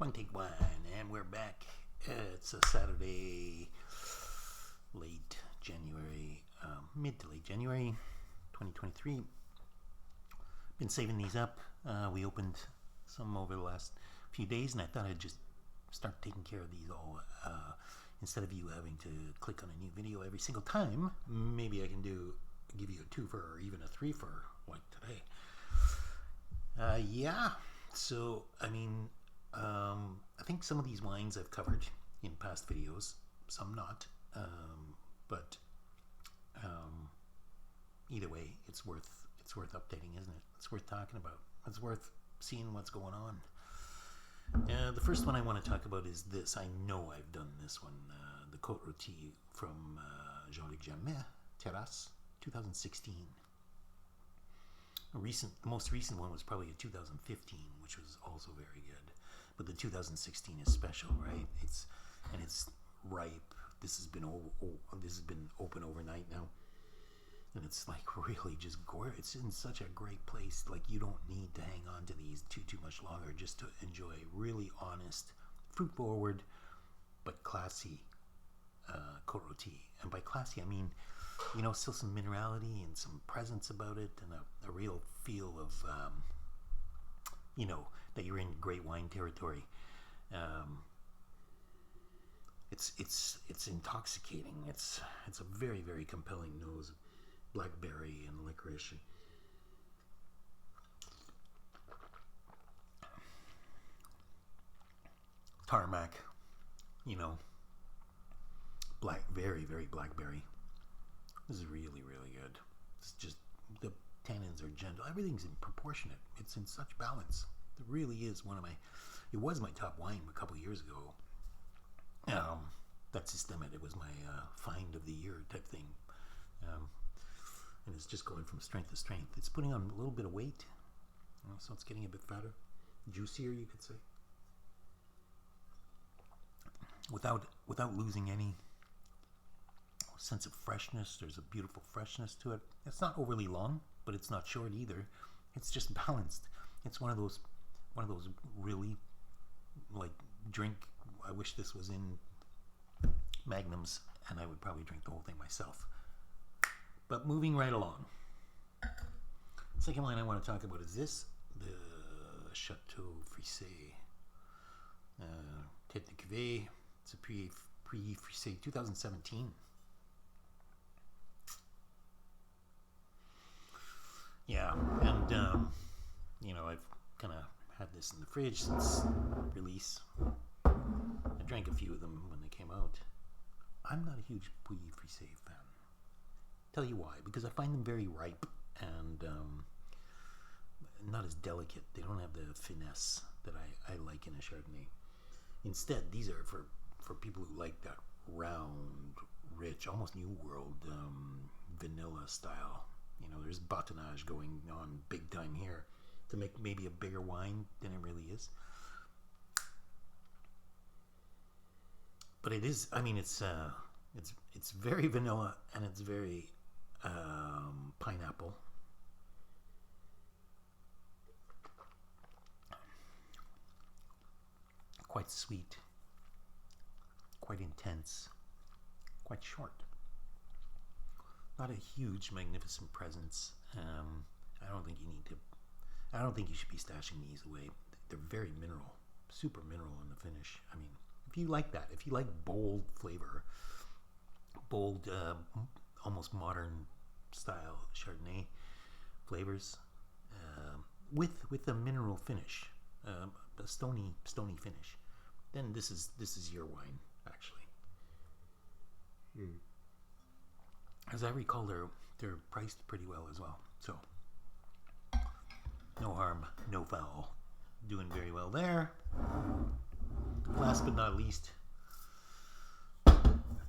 One take one, and we're back. It's a Saturday, late January, mid to late January, 2023. Been saving these up. We opened some over the last few days, and I thought I'd just start taking care of these all. Instead of you having to click on a new video every single time, maybe I can give you a 2-fer or even a 3-fer like today. So I think some of these wines I've covered in past videos, some not, but either way, it's worth updating, isn't it? It's worth talking about. It's worth seeing what's going on. The first one I want to talk about is this. I know I've done this one, the Côte Rotie from Jamet, Terrasses, 2016. The most recent one was probably a 2015, which was also very good. But the 2016 is special, right? It's ripe. This has been open overnight now, and it's like really just gorgeous. It's in such a great place. Like, you don't need to hang on to these too much longer just to enjoy really honest, fruit forward, but classy Côte Rotie. And by classy, I mean, still some minerality and some presence about it, and a real feel of, that you're in great wine territory. It's intoxicating. It's a very, very compelling nose, blackberry and licorice. Tarmac, very, very blackberry. This is really, really good. It's just, the tannins are gentle. Everything's in proportionate. It's in such balance. It really is it was my top wine a couple years ago. That's Systemic. It was my find of the year type thing. And it's just going from strength to strength. It's putting on a little bit of weight. So it's getting a bit fatter. Juicier, you could say. Without losing any sense of freshness. There's a beautiful freshness to it. It's not overly long, but it's not short either. It's just balanced. It's one of those really, like, drink. I wish this was in magnums, and I would probably drink the whole thing myself. But moving right along. Second wine I want to talk about is this, the Chateau Fuissé, Tête de Cuvée. It's a Fuissé 2017. Yeah, and I've kind of had this in the fridge since release. I drank a few of them when they came out. I'm not a huge Pouilly Fuissé fan. Tell you why. Because I find them very ripe and not as delicate. They don't have the finesse that I like in a Chardonnay. Instead, these are for people who like that round, rich, almost New World vanilla style. There's bâtonnage going on big time here to make maybe a bigger wine than it really is. But it is, it's very vanilla, and it's very pineapple. Quite sweet, quite intense, quite short. Not a huge, magnificent presence. I don't think you should be stashing these away. They're very mineral, super mineral in the finish. If you like that, if you like bold flavor, bold, almost modern style Chardonnay flavors, with a mineral finish, a stony finish, then this is your wine, actually. As I recall, they're priced pretty well as well. So no harm, no foul. Doing very well there. Last but not least,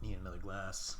need another glass.